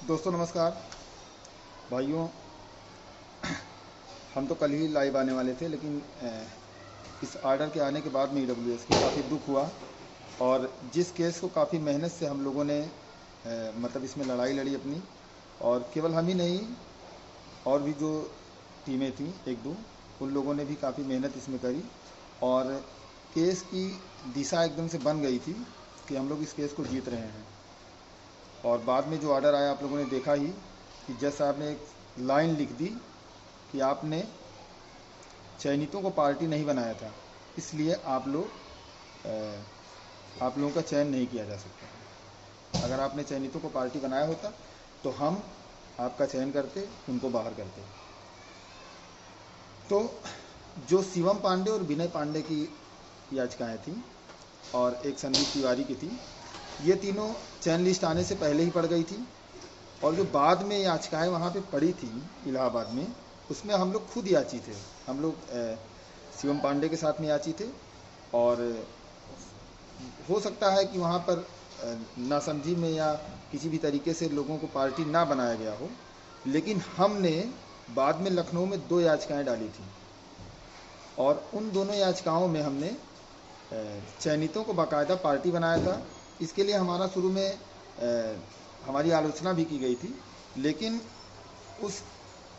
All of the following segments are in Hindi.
दोस्तों नमस्कार भाइयों। हम तो कल ही लाइव आने वाले थे, लेकिन इस ऑर्डर के आने के बाद में ईडब्ल्यूएस को काफ़ी दुख हुआ। और जिस केस को काफ़ी मेहनत से हम लोगों ने मतलब इसमें लड़ाई लड़ी अपनी, और केवल हम ही नहीं, और भी जो टीमें थीं एक दो, उन लोगों ने भी काफ़ी मेहनत इसमें करी। और केस की दिशा एकदम से बन गई थी कि हम लोग इस केस को जीत रहे हैं। और बाद में जो ऑर्डर आया आप लोगों ने देखा ही कि जज साहब ने एक लाइन लिख दी कि आपने चयनितों को पार्टी नहीं बनाया था, इसलिए आप लोगों का चयन नहीं किया जा सकता। अगर आपने चयनितों को पार्टी बनाया होता तो हम आपका चयन करते, उनको बाहर करते। तो जो शिवम पांडे और विनय पांडे की याचिकाएं थी और एक संदीप तिवारी की थी, ये तीनों चयन लिस्ट आने से पहले ही पड़ गई थी। और जो बाद में याचिकाएं वहाँ पे पड़ी थी इलाहाबाद में, उसमें हम लोग खुद याची थे। हम लोग शिवम पांडे के साथ में याची थे। और हो सकता है कि वहाँ पर नासमझी में या किसी भी तरीके से लोगों को पार्टी ना बनाया गया हो, लेकिन हमने बाद में लखनऊ में 2 याचिकाएं डाली थी। और उन दोनों याचिकाओं में हमने चयनितों को बाकायदा पार्टी बनाया था। इसके लिए हमारा शुरू में हमारी आलोचना भी की गई थी, लेकिन उस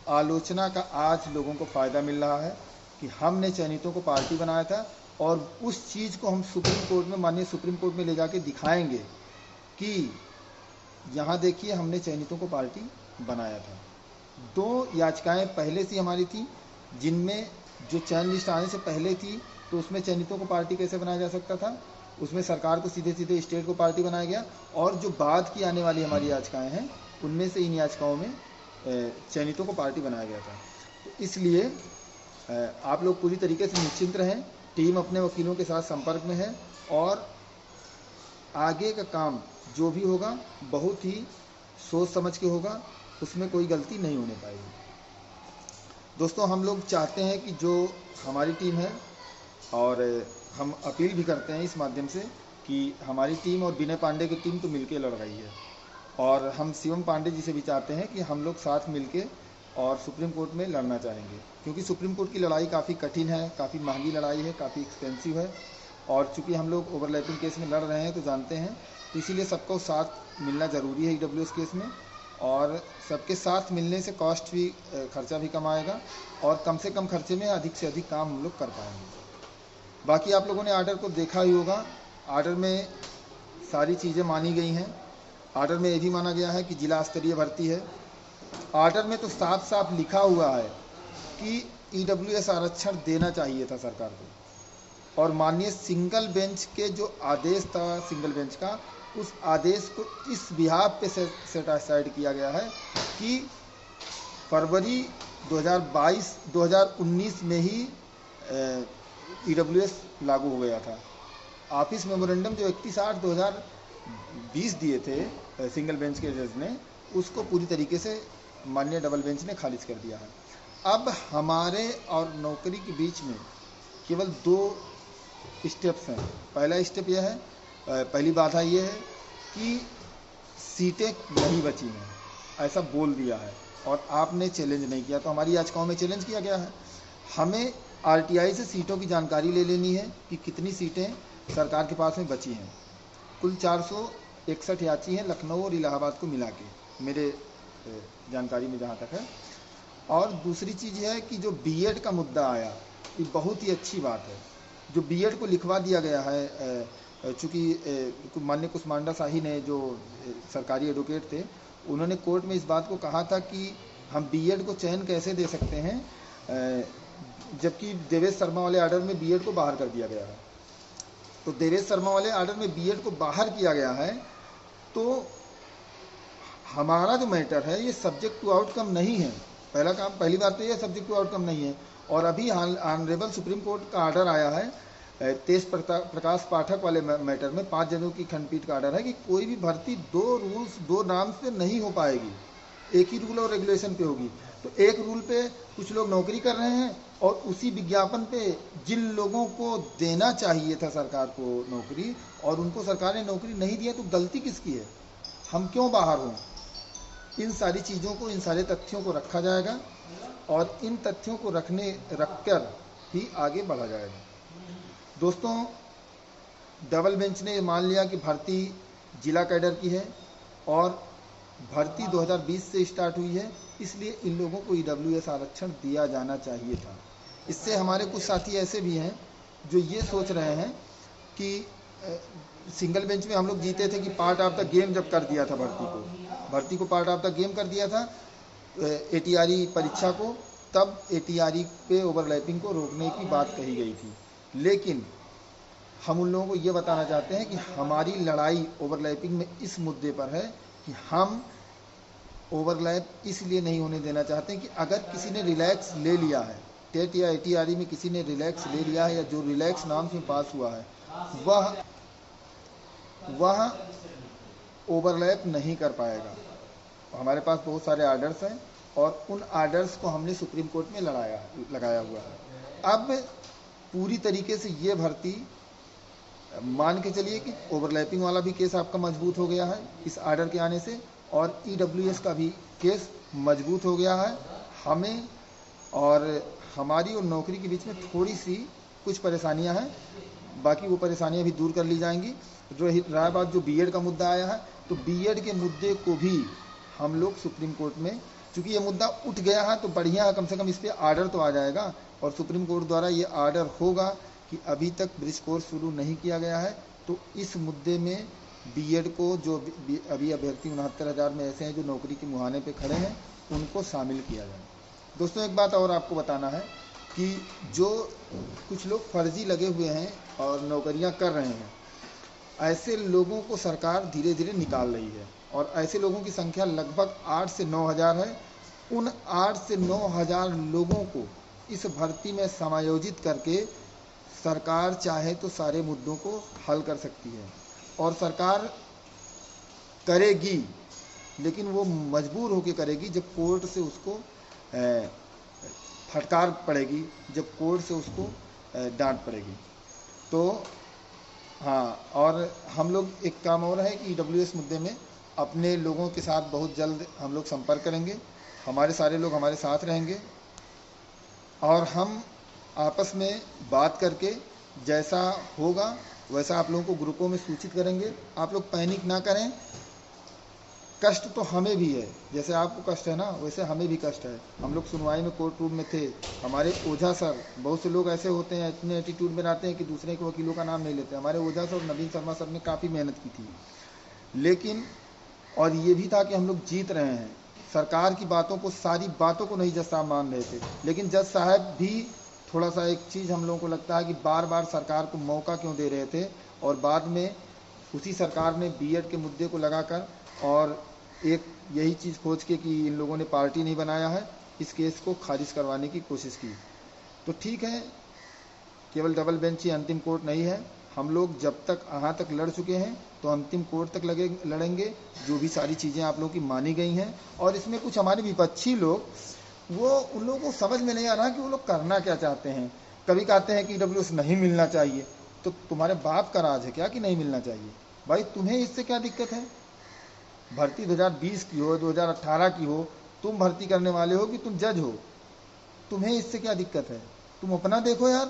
आलोचना का आज लोगों को फ़ायदा मिल रहा है कि हमने चयनितों को पार्टी बनाया था। और उस चीज़ को हम सुप्रीम कोर्ट में, माननीय सुप्रीम कोर्ट में ले जाके दिखाएंगे कि यहाँ देखिए हमने चयनितों को पार्टी बनाया था। 2 याचिकाएं पहले से हमारी थी, जिनमें जो चयन लिस्ट आने से पहले थी तो उसमें चयनितों को पार्टी कैसे बनाया जा सकता था, उसमें सरकार को सीधे सीधे स्टेट को पार्टी बनाया गया। और जो बाद की आने वाली हमारी याचिकाएं हैं, उनमें से इन याचिकाओं में चयनितों को पार्टी बनाया गया था। तो इसलिए आप लोग पूरी तरीके से निश्चिंत रहें। टीम अपने वकीलों के साथ संपर्क में है और आगे का काम जो भी होगा बहुत ही सोच समझ के होगा, उसमें कोई गलती नहीं होने पाएगी। दोस्तों, हम लोग चाहते हैं कि जो हमारी टीम है, और हम अपील भी करते हैं इस माध्यम से कि हमारी टीम और विनय पांडे की टीम तो मिलके लड़ रही है, और हम शिवम पांडे जी से भी चाहते हैं कि हम लोग साथ मिलके और सुप्रीम कोर्ट में लड़ना चाहेंगे, क्योंकि सुप्रीम कोर्ट की लड़ाई काफ़ी कठिन है, काफ़ी महंगी लड़ाई है, काफ़ी एक्सपेंसिव है। और चूंकि हम लोग ओवरलैपिंग केस में लड़ रहे हैं तो जानते हैं, तो इसीलिए सबको साथ मिलना ज़रूरी है ईडब्ल्यूएस केस में। और सबके साथ मिलने से कॉस्ट भी, खर्चा भी कम आएगा, और कम से कम खर्चे में अधिक से अधिक काम हम लोग कर पाएंगे। बाकी आप लोगों ने आर्डर को देखा ही होगा। आर्डर में सारी चीज़ें मानी गई हैं। आर्डर में ये भी माना गया है कि जिला स्तरीय भर्ती है। आर्डर में तो साफ साफ लिखा हुआ है कि ईडब्ल्यूएस आरक्षण देना चाहिए था सरकार को। और माननीय सिंगल बेंच के जो आदेश था सिंगल बेंच का, उस आदेश को इस बिहाफ पे सेट असाइड किया गया है कि फरवरी 2019 में ही ईडब्ल्यूएस लागू हो गया था। ऑफिस मेमोरेंडम जो 31/8/2020 दिए थे सिंगल बेंच के जज ने, उसको पूरी तरीके से माननीय डबल बेंच ने खारिज कर दिया है। अब हमारे और नौकरी के बीच में केवल 2 स्टेप्स हैं। पहला स्टेप यह है, पहली बाधा यह है कि सीटें नहीं बची हैं, ऐसा बोल दिया है, और आपने चैलेंज नहीं किया। तो हमारी याचिकाओं में चैलेंज किया गया है। हमें आरटीआई से सीटों की जानकारी ले लेनी है कि कितनी सीटें सरकार के पास में बची हैं। कुल 461 याची हैं लखनऊ और इलाहाबाद को मिला के, मेरे जानकारी में जहाँ तक है। और दूसरी चीज़ है कि जो बीएड का मुद्दा आया, ये बहुत ही अच्छी बात है। जो बीएड को लिखवा दिया गया है, चूँकि माननीय कुष्मांडा शाही ने, जो सरकारी एडवोकेट थे, उन्होंने कोर्ट में इस बात को कहा था कि हम बीएड को चयन कैसे दे सकते हैं, जबकि देवेश शर्मा वाले आर्डर में बीएड को बाहर कर दिया गया है। तो देवेश शर्मा वाले आर्डर में बीएड को बाहर किया गया है, तो हमारा जो मैटर है ये सब्जेक्ट टू आउटकम नहीं है। पहली बात तो ये सब्जेक्ट टू आउटकम नहीं है। और अभी ऑनरेबल सुप्रीम कोर्ट का आर्डर आया है तेज प्रकाश पाठक वाले मैटर में, 5 जजों की खंडपीठ का आर्डर है कि कोई भी भर्ती 2 रूल्स 2 नाम पे नहीं हो पाएगी, एक ही रूल और रेगुलेशन पे होगी। तो एक रूल पे कुछ लोग नौकरी कर रहे हैं, और उसी विज्ञापन पे जिन लोगों को देना चाहिए था सरकार को नौकरी, और उनको सरकार ने नौकरी नहीं दिया, तो गलती किसकी है? हम क्यों बाहर हों? इन सारी चीज़ों को, इन सारे तथ्यों को रखा जाएगा और इन तथ्यों को रखकर ही आगे बढ़ा जाएगा। दोस्तों, डबल बेंच ने मान लिया कि भर्ती जिला कैडर की है और भर्ती 2020 से स्टार्ट हुई है, इसलिए इन लोगों को ईडब्ल्यूएस आरक्षण दिया जाना चाहिए था। इससे हमारे कुछ साथी ऐसे भी हैं जो ये सोच रहे हैं कि सिंगल बेंच में हम लोग जीते थे कि पार्ट ऑफ द गेम जब कर दिया था भर्ती को पार्ट ऑफ द गेम कर दिया था एटीआरई परीक्षा को, तब एटीआरई पे ओवरलैपिंग को रोकने की बात कही गई थी। लेकिन हम उन लोगों को ये बताना चाहते हैं कि हमारी लड़ाई ओवरलैपिंग में इस मुद्दे पर है कि हम ओवरलैप इसलिए नहीं होने देना चाहते कि अगर किसी ने रिलैक्स ले लिया है, टेट या एटीआरई में किसी ने रिलैक्स ले लिया है या जो रिलैक्स नाम से पास हुआ है वह ओवरलैप नहीं कर पाएगा। हमारे पास बहुत सारे आर्डर्स हैं और उन आर्डर्स को हमने सुप्रीम कोर्ट में लगाया हुआ है। अब पूरी तरीके से ये भर्ती मान के चलिए कि ओवरलैपिंग वाला भी केस आपका मजबूत हो गया है इस आर्डर के आने से, और ईडब्ल्यूएस का भी केस मजबूत हो गया है। हमें और हमारी और नौकरी के बीच में थोड़ी सी कुछ परेशानियां हैं, बाकी वो परेशानियां भी दूर कर ली जाएंगी। जो रहा बात जो बीएड का मुद्दा आया है, तो बीएड के मुद्दे को भी हम लोग सुप्रीम कोर्ट में, चूंकि ये मुद्दा उठ गया है तो बढ़िया है, कम से कम इस पर आर्डर तो आ जाएगा और सुप्रीम कोर्ट द्वारा ये आर्डर होगा कि अभी तक ब्रिज कोर्स शुरू नहीं किया गया है, तो इस मुद्दे में बीएड को जो अभी अभ्यर्थी 69,000 में ऐसे हैं जो नौकरी के मुहाने पे खड़े हैं, उनको शामिल किया जाए। दोस्तों, एक बात और आपको बताना है कि जो कुछ लोग फर्जी लगे हुए हैं और नौकरियां कर रहे हैं, ऐसे लोगों को सरकार धीरे धीरे निकाल रही है और ऐसे लोगों की संख्या लगभग 8 से 9,000 है। उन 8 से 9,000 लोगों को इस भर्ती में समायोजित करके सरकार चाहे तो सारे मुद्दों को हल कर सकती है और सरकार करेगी, लेकिन वो मजबूर होकर करेगी जब कोर्ट से उसको फटकार पड़ेगी, जब कोर्ट से उसको डांट पड़ेगी। तो हाँ, और हम लोग एक काम और है कि ईडब्ल्यूएस मुद्दे में अपने लोगों के साथ बहुत जल्द हम लोग संपर्क करेंगे, हमारे सारे लोग हमारे साथ रहेंगे और हम आपस में बात करके जैसा होगा वैसा आप लोगों को ग्रुपों में सूचित करेंगे। आप लोग पैनिक ना करें, कष्ट तो हमें भी है, जैसे आपको कष्ट है ना वैसे हमें भी कष्ट है। हम लोग सुनवाई में कोर्ट रूम में थे, हमारे ओझा सर, बहुत से लोग ऐसे होते हैं इतने एटीट्यूड में रहते हैं कि दूसरे के वकीलों का नाम नहीं लेते। हमारे ओझा सर नवीन शर्मा सर ने काफ़ी मेहनत की थी, लेकिन और ये भी था कि हम लोग जीत रहे हैं। सरकार की बातों को, सारी बातों को नहीं जज साहब मान रहे थे, लेकिन जज साहब भी थोड़ा सा एक चीज़ हम लोगों को लगता है कि बार बार सरकार को मौका क्यों दे रहे थे, और बाद में उसी सरकार ने बीएड के मुद्दे को लगाकर और एक यही चीज़ खोज के कि इन लोगों ने पार्टी नहीं बनाया है, इस केस को खारिज करवाने की कोशिश की। तो ठीक है, केवल डबल बेंच ही अंतिम कोर्ट नहीं है। हम लोग जब तक यहाँ तक लड़ चुके हैं तो अंतिम कोर्ट तक लड़ेंगे। जो भी सारी चीज़ें आप लोगों की मानी गई हैं, और इसमें कुछ हमारे विपक्षी लोग, वो उन लोगों को समझ में नहीं आ रहा कि वो लोग करना क्या चाहते हैं। कभी कहते हैं कि ईडब्ल्यूएस नहीं मिलना चाहिए, तो तुम्हारे बाप का राज है क्या कि नहीं मिलना चाहिए? भाई तुम्हें इससे क्या दिक्कत है? भर्ती 2020 की हो, 2018 की हो, तुम भर्ती करने वाले हो कि तुम जज हो, तुम्हें इससे क्या दिक्कत है? तुम अपना देखो यार,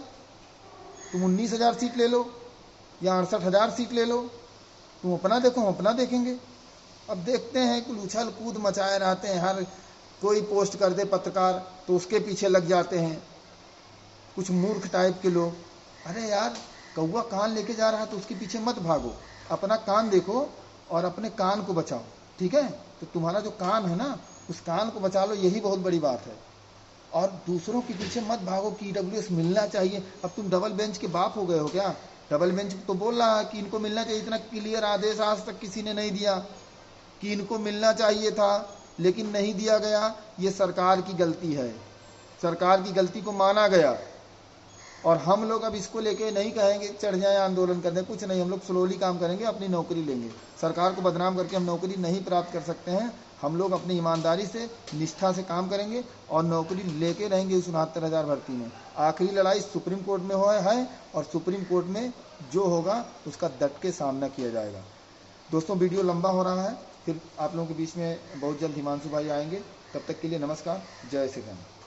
तुम 19,000 सीट ले लो या 68,000 सीट ले लो, तुम अपना देखो, हम अपना देखेंगे। अब देखते हैं कि उछल कूद मचाए रहते हैं, हर कोई पोस्ट कर दे पत्रकार तो उसके पीछे लग जाते हैं कुछ मूर्ख टाइप के लोग। अरे यार, कौवा कान लेके जा रहा है तो उसके पीछे मत भागो, अपना कान देखो और अपने कान को बचाओ, ठीक है? तो तुम्हारा जो कान है ना, उस कान को बचा लो, यही बहुत बड़ी बात है। और दूसरों के पीछे मत भागो कि ईडब्ल्यूएस मिलना चाहिए। अब तुम डबल बेंच के बाप हो गए हो क्या? डबल बेंच तो बोल रहा है कि इनको मिलना चाहिए। इतना क्लियर आदेश आज तक किसी ने नहीं दिया कि इनको मिलना चाहिए था, लेकिन नहीं दिया गया। ये सरकार की गलती है, सरकार की गलती को माना गया। और हम लोग अब इसको लेके नहीं कहेंगे चढ़ जाए आंदोलन करने, कुछ नहीं, हम लोग स्लोली काम करेंगे, अपनी नौकरी लेंगे। सरकार को बदनाम करके हम नौकरी नहीं प्राप्त कर सकते हैं। हम लोग अपनी ईमानदारी से, निष्ठा से काम करेंगे और नौकरी लेके रहेंगे उस 69,000 भर्ती में। आखिरी लड़ाई सुप्रीम कोर्ट में है और सुप्रीम कोर्ट में जो होगा उसका डट के सामना किया जाएगा। दोस्तों, वीडियो लंबा हो रहा है, फिर आप लोगों के बीच में बहुत जल्द हिमांशु भाई आएंगे। तब तक के लिए नमस्कार, जय श्री राम।